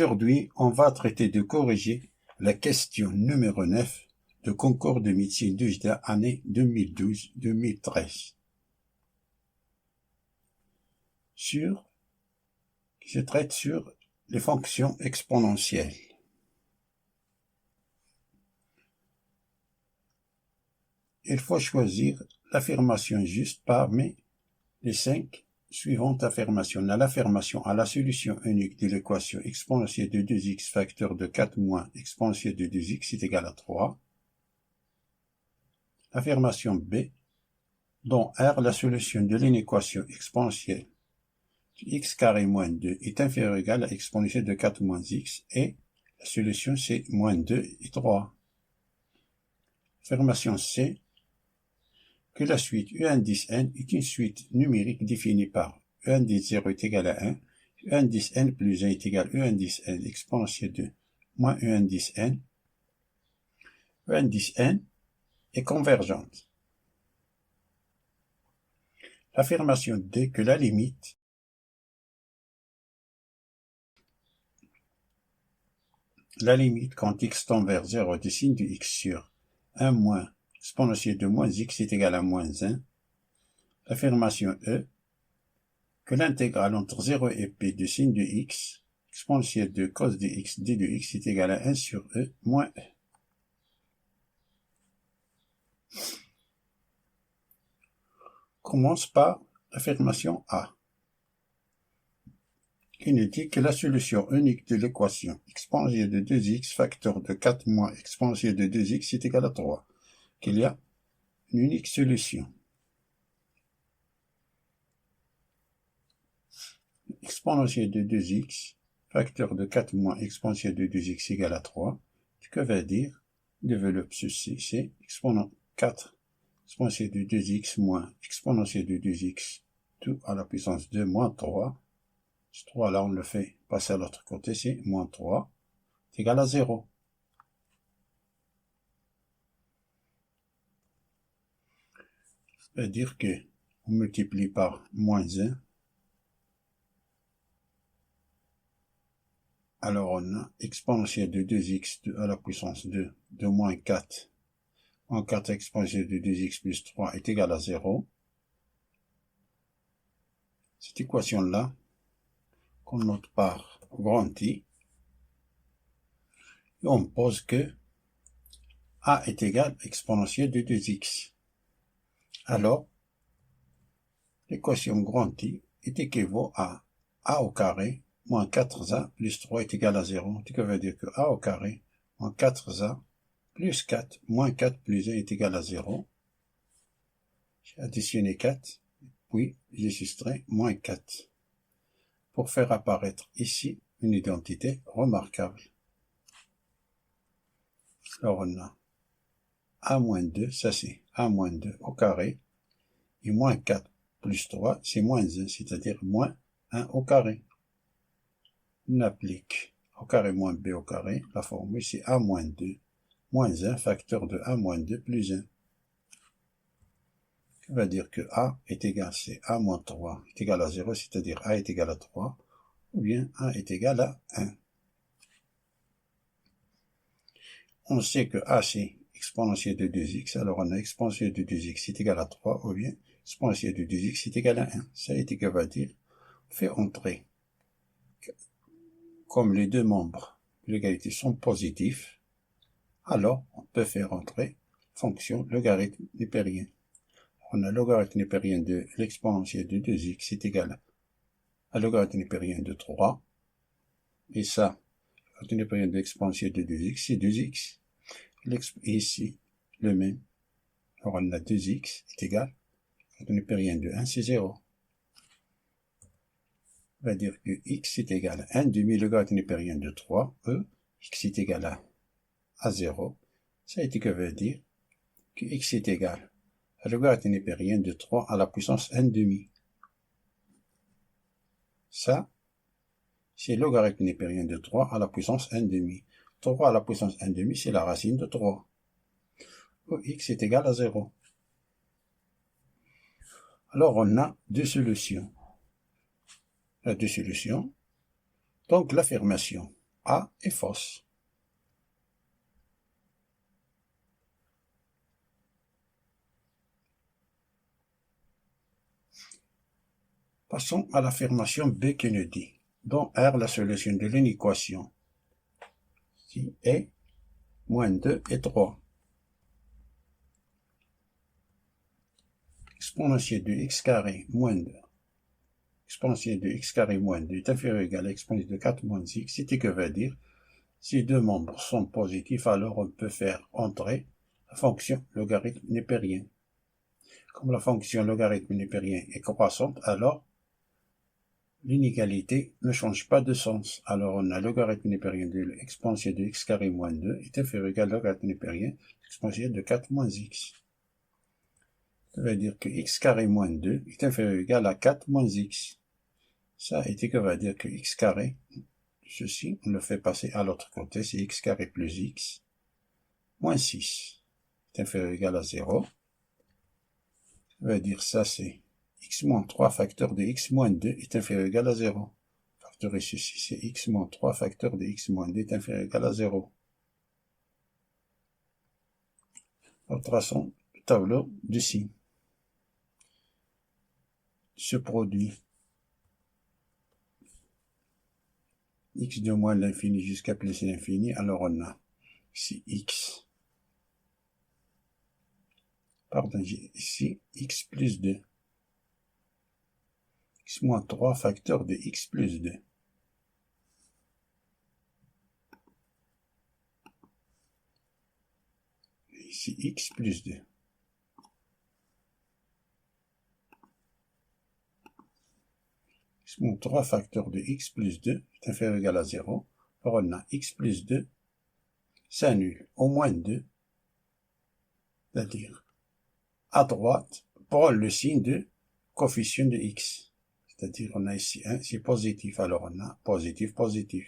Aujourd'hui, on va traiter de corriger la question numéro 9 de concours de médecine d'UJDA année 2012-2013. Qui se traite sur les fonctions exponentielles. Il faut choisir l'affirmation juste parmi les 5 suivantes affirmations. On a l'affirmation à la solution unique de l'équation exponentielle de 2x facteur de 4 moins exponentielle de 2x est égal à 3. L'affirmation B, dont R, la solution de l'inéquation exponentielle de x carré moins 2 est inférieur ou égal à exponentielle de 4 moins x, et la solution c'est moins 2 et 3. Affirmation C, que la suite U indice n est une suite numérique définie par U indice 0 est égal à 1, U indice n plus 1 est égal à U indice n exponentielle de moins U indice n. U indice n est convergente. L'affirmation D, que la limite quand x tend vers 0 de sin de x sur 1 moins exponentielle de moins x est égal à moins 1. L'affirmation E, que l'intégrale entre 0 et p de sin de x, exponentielle de cos de x d de x est égal à 1 sur E moins E. Commence par l'affirmation A, qui nous dit que la solution unique de l'équation exponentielle de 2x facteur de 4 moins exponentielle de 2x est égal à 3, qu'il y a une unique solution. Exponentielle de 2x facteur de 4 moins exponentielle de 2x égale à 3, ce que veut dire, développe ceci, c'est exponent 4 exponentielle de 2x moins exponentielle de 2x tout à la puissance 2 moins 3. Ce 3 là on le fait passer à l'autre côté, c'est moins 3 est égal à 0. Ça veut dire que on multiplie par moins 1. Alors on a exponentielle de 2x à la puissance 2 de moins 4 en 4 exponentielle de 2x plus 3 est égal à 0. Cette équation-là, qu'on note par grand I, et on pose que A est égal à exponentielle de 2x. Alors, l'équation grand I est équivaut à A au carré moins 4A plus 3 est égal à 0. Ce qui veut dire que A au carré moins 4A plus 4 moins 4 plus 1 est égal à 0. J'ai additionné 4, puis j'ai soustrait moins 4. Pour faire apparaître ici une identité remarquable. Alors on a A moins 2, ça c'est A moins 2 au carré, et moins 4 plus 3, c'est moins 1, c'est-à-dire moins 1 au carré. On applique au carré moins B au carré, la formule c'est A moins 2, moins 1, facteur de A moins 2 plus 1. Ça veut dire que A est égal, c'est A moins 3 est égal à 0, c'est-à-dire A est égal à 3, ou bien A est égal à 1. On sait que A c'est exponentielle de 2x, alors on a exponentielle de 2x est égal à 3, ou bien exponentielle de 2x est égal à 1. Ça est égal à dire, on fait entrer, comme les deux membres de l'égalité sont positifs, alors on peut faire entrer fonction logarithme népérien. On a logarithme népérien de l'exponentielle de 2x est égal à logarithme népérien de 3, et ça, logarithme népérien de l'exponentielle de 2x, c'est 2x. Et ici, le même. Alors on a 2x est égal à logarithme népérien de 1, c'est 0. On va dire que x est égal à 1 demi logarithme népérien de 3, x est égal à 0. Ça veut dire que x est égal à logarithme népérien de 3 à la puissance 1 demi. Ça, c'est logarithme népérien de 3 à la puissance 1 demi. 3 à la puissance 1 demi, c'est la racine de 3. Où x est égal à 0. Alors on a deux solutions. Donc l'affirmation A est fausse. Passons à l'affirmation B qui nous dit, dont R la solution de l'inéquation, si est moins 2 et 3. Exponentielle de x carré moins 2. Exponentielle de x carré moins 2 est inférieur ou égal à exponentielle de 4 moins x, c'est que veut dire, si deux membres sont positifs, alors on peut faire entrer la fonction logarithme népérien. Comme la fonction logarithme népérien est croissante, alors l'inégalité ne change pas de sens. Alors on a logarithme népérien de l'exponentielle de x carré moins 2 est inférieur ou égal à logarithme népérien exponentielle de 4 moins x. Ça veut dire que x carré moins 2 est inférieur ou égal à 4 moins x. Ça est que va dire que x carré, ceci, on le fait passer à l'autre côté, c'est x carré plus x moins 6 est inférieur ou égal à 0. Ça veut dire ça c'est x moins 3 facteur de x moins 2 est inférieur ou égal à 0. Facteur et ceci, c'est x moins 3 facteur de x moins 2 est inférieur ou égal à 0. Alors, traçons le tableau de signes. Ce produit x de moins l'infini jusqu'à plus l'infini, alors on a ici x, pardon, ici x plus 2, x moins 3 facteur de x plus 2. Ici x plus 2. X moins 3 facteur de x plus 2 est inférieur ou égal à 0. Alors on a x plus 2 s'annule au moins 2, c'est-à-dire à droite, prend le signe de coefficient de x. C'est-à-dire on a ici 1, c'est positif, alors on a positif, positif.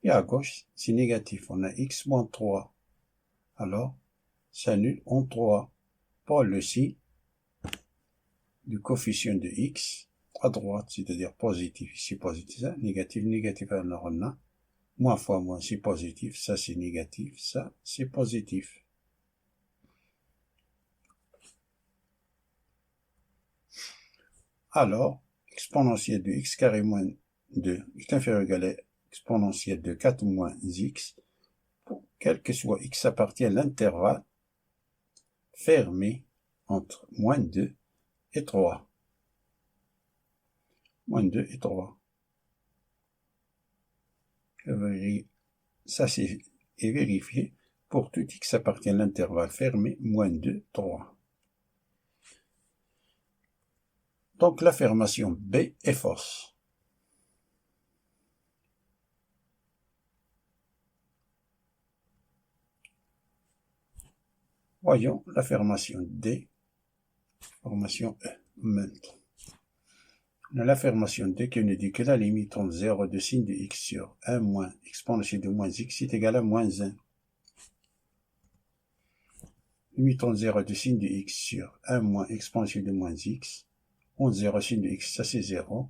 Et à gauche, c'est négatif, on a x moins 3. Alors, s'annule en 3, prend le signe du coefficient de x à droite, c'est-à-dire positif, ici positif, ça, négatif, négatif, alors on a moins fois moins, c'est positif, ça c'est négatif, ça c'est positif. Alors, exponentielle de x carré moins 2 est inférieur ou égal à exponentielle de 4 moins x, pour quel que soit x appartient à l'intervalle fermé entre moins 2 et 3. Moins 2 et 3. Ça c'est vérifié pour tout x appartient à l'intervalle fermé moins 2, 3. Donc l'affirmation B est fausse. Voyons l'affirmation D, affirmation E. Maintenant, on a l'affirmation D qui nous dit que la limite entre 0 de signe de x sur 1 moins exponentielle de moins x est égale à moins 1. Limite entre 0 de signe de x sur 1 moins exponentielle de moins x. On 0 signe de x, ça c'est 0.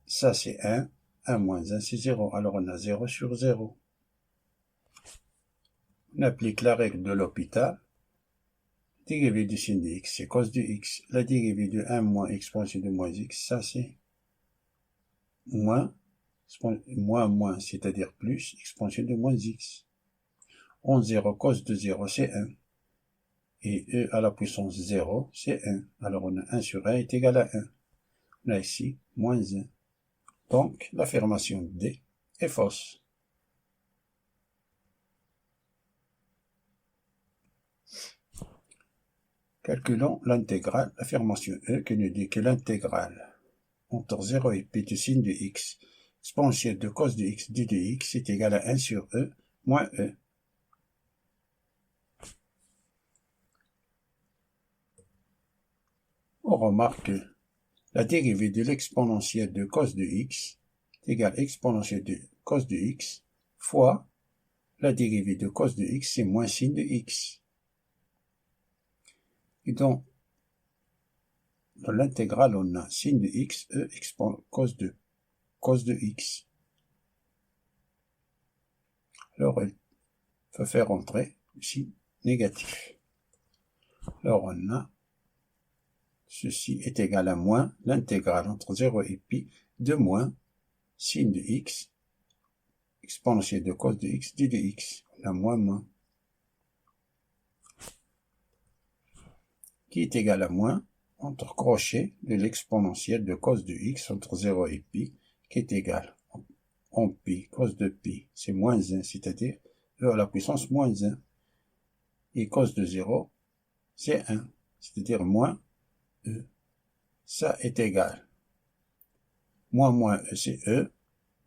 Ça c'est 1. 1 moins 1 c'est 0. Alors on a 0 sur 0. On applique la règle de l'hôpital. Dérivée du signe de x, c'est cos de x. La dérivée de 1 moins exponentielle de moins x, ça c'est moins, moins, c'est-à-dire plus, exponentielle de moins x. On 0 cos de 0, c'est 1. Et e à la puissance 0, c'est 1. Alors on a 1 sur 1 est égal à 1. On a ici moins 1. Donc l'affirmation D est fausse. Calculons l'intégrale, l'affirmation E qui nous dit que l'intégrale entre 0 et pi de signe de x, exponentielle de cos de x du de x est égal à 1 sur E moins E. On remarque que la dérivée de l'exponentielle de cos de x est égale à exponentielle de cos de x fois la dérivée de cos de x, c'est moins signe de x. Et donc, dans l'intégrale, on a signe de x, e cos de x. Alors, il faut faire entrer ici négatif. Alors, on a ceci est égal à moins l'intégrale entre 0 et pi de moins sin de x, exponentielle de cos de x, d de x. On a moins, qui est égal à moins entre crochet de l'exponentielle de cos de x entre 0 et pi, qui est égal en pi, cos de pi, c'est moins 1, c'est-à-dire e à la puissance moins 1. Et cos de 0, c'est 1, c'est-à-dire moins e. Ça est égal. Moins e, c'est e,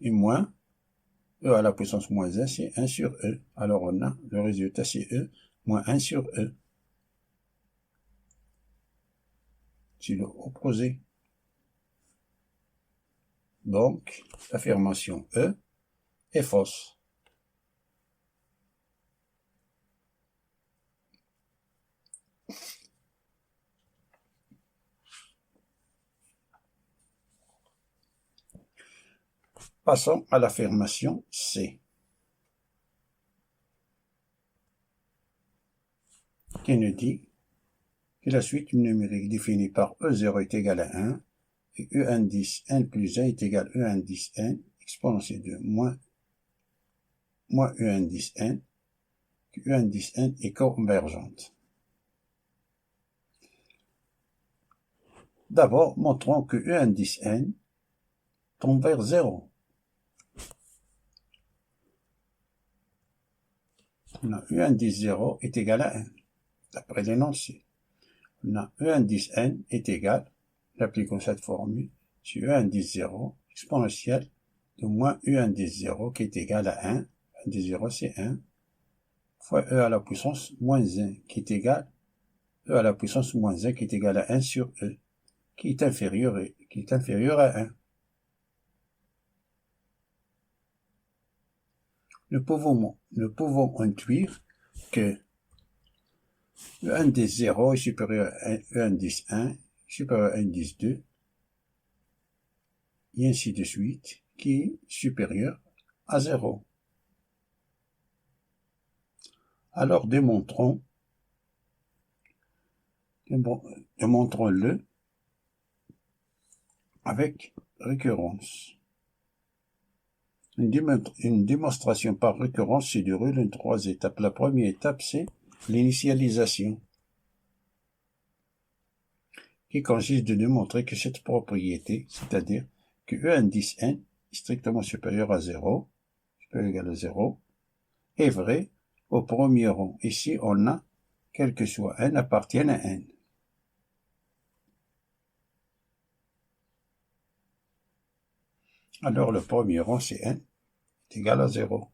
et moins e à la puissance moins 1, c'est 1 sur e. Alors on a le résultat, c'est e moins 1 sur e. C'est l'opposé. Donc, l'affirmation e est fausse. Passons à l'affirmation C, qui nous dit que la suite numérique définie par E0 est égale à 1 et E indice n plus 1 est égal à E indice n exponentielle de moins E indice n, que E indice n est convergente. D'abord, montrons que E indice n tend vers 0. On a E indice 0 est égal à 1, d'après l'énoncé. On a E indice n est égal, appliquons cette formule, sur E indice 0, exponentielle de moins E indice 0 qui est égal à 1, E indice 0 c'est 1, fois E à la puissance moins 1 qui est égal, E à la puissance moins 1 qui est égal à 1 sur E, qui est inférieur à 1. Nous pouvons intuire que E indice 0 est supérieur à E indice 1, supérieur à indice 2, et ainsi de suite, qui est supérieur à 0. Alors démontrons-le avec récurrence. Une démonstration par récurrence se déroule en 3 étapes. La première étape, c'est l'initialisation, qui consiste de démontrer que cette propriété, c'est-à-dire que E indice n est strictement supérieur à 0, supérieur ou égal à 0, est vrai au premier rang. Ici, on a, quel que soit n, appartiennent à n. Alors, le premier rang, c'est n est égal à 0.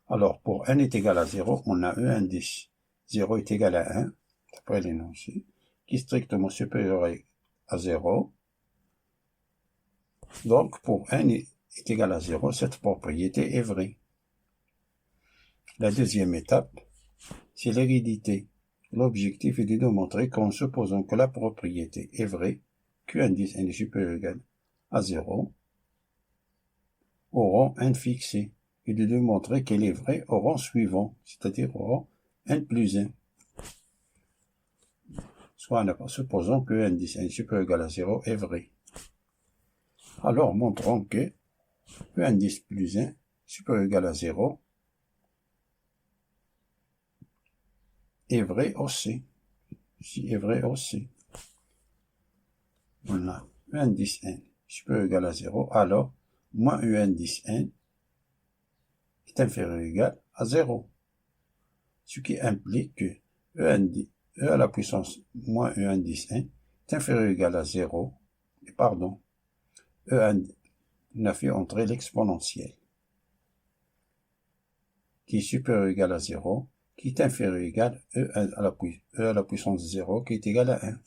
Alors, pour n est égal à 0, on a E indice 0 est égal à 1, d'après l'énoncé, qui est strictement supérieur à 0. Donc, pour n est égal à 0, cette propriété est vraie. La deuxième étape, c'est l'hérédité. L'objectif est de démontrer qu'en supposant que la propriété est vraie, Q indice n est supérieur ou égal à 0, au rang n fixé, et de démontrer qu'elle est vraie au rang suivant, c'est-à-dire au rang n plus 1. Soit supposons que indice n supérieur ou égal à 0 est vrai. Alors montrons que E indice plus 1 supérieur ou égal à 0 est vrai aussi. Ici est vrai aussi. On a E indice n supérieur ou égal à 0, alors moins E indice n est inférieur ou égal à 0. Ce qui implique que E à la puissance moins E indice n est inférieur ou égal à 0. Et pardon, on a fait entrer l'exponentielle, qui est supérieur ou égal à 0, qui est inférieur ou égal à E à la puissance 0, qui est égal à 1.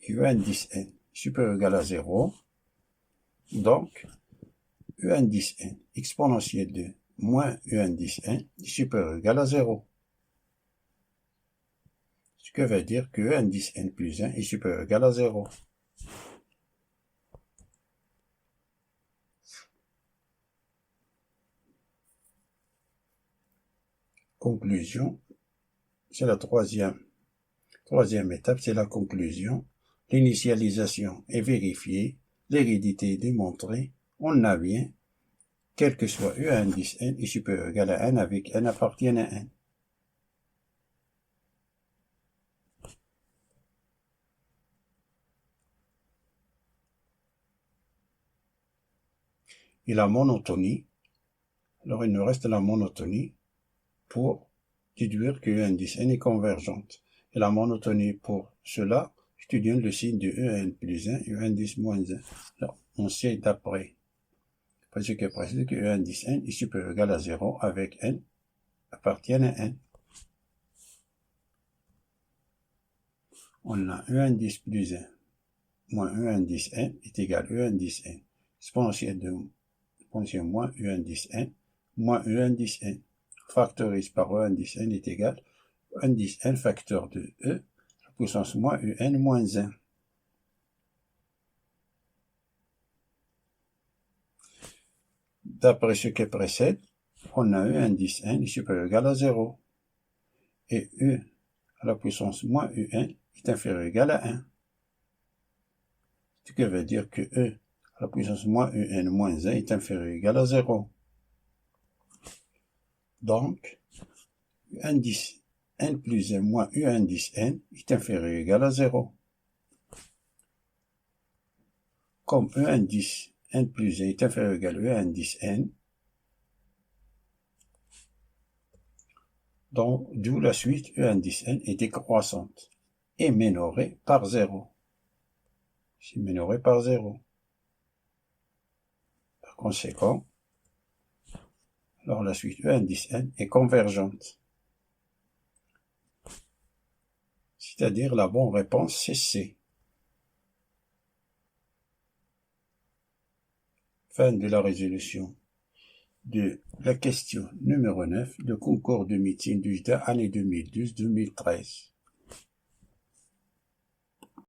Et E indice n supérieur ou égal à 0, donc E indice n exponentielle de moins E indice n est supérieur ou égal à 0. Ce que veut dire que E indice n plus 1 est supérieur ou égal à 0. conclusion, c'est la troisième étape, c'est la conclusion. L'initialisation est vérifiée, l'hérédité est démontrée, on a bien, quel que soit E indice n est supérieur ou égal à n avec n appartient à n. Et la monotonie, alors il nous reste la monotonie pour déduire que E indice n est convergente. Et la monotonie pour cela, étudions le signe de En plus 1 et E indice moins 1. Alors, on sait d'après ce qui est précédé que E indice n est supérieur ou égal à 0 avec n appartient à n. On a E indice plus 1 moins E indice n est égal à E indice n exponentielle de moins E indice n moins E indice n. Factorise par E indice n est égal à E indice n facteur de E, la puissance moins UN moins 1. D'après ce qui précède, on a E indice n est supérieur ou égal à 0. Et E à la puissance moins UN est inférieur ou égal à 1. Ce qui veut dire que E à la puissance moins UN moins 1 est inférieur ou égal à 0. Donc, U indice n plus 1 moins U indice n est inférieur ou égal à 0. Comme E indice n plus 1 est inférieur ou égal à E indice n, donc d'où la suite E indice n est décroissante et minorée par 0. C'est minoré par 0. Par conséquent, alors la suite E indice n est convergente. C'est-à-dire la bonne réponse c'est C. Fin de la résolution de la question numéro 9, le concours de médecine du JDA année 2012-2013.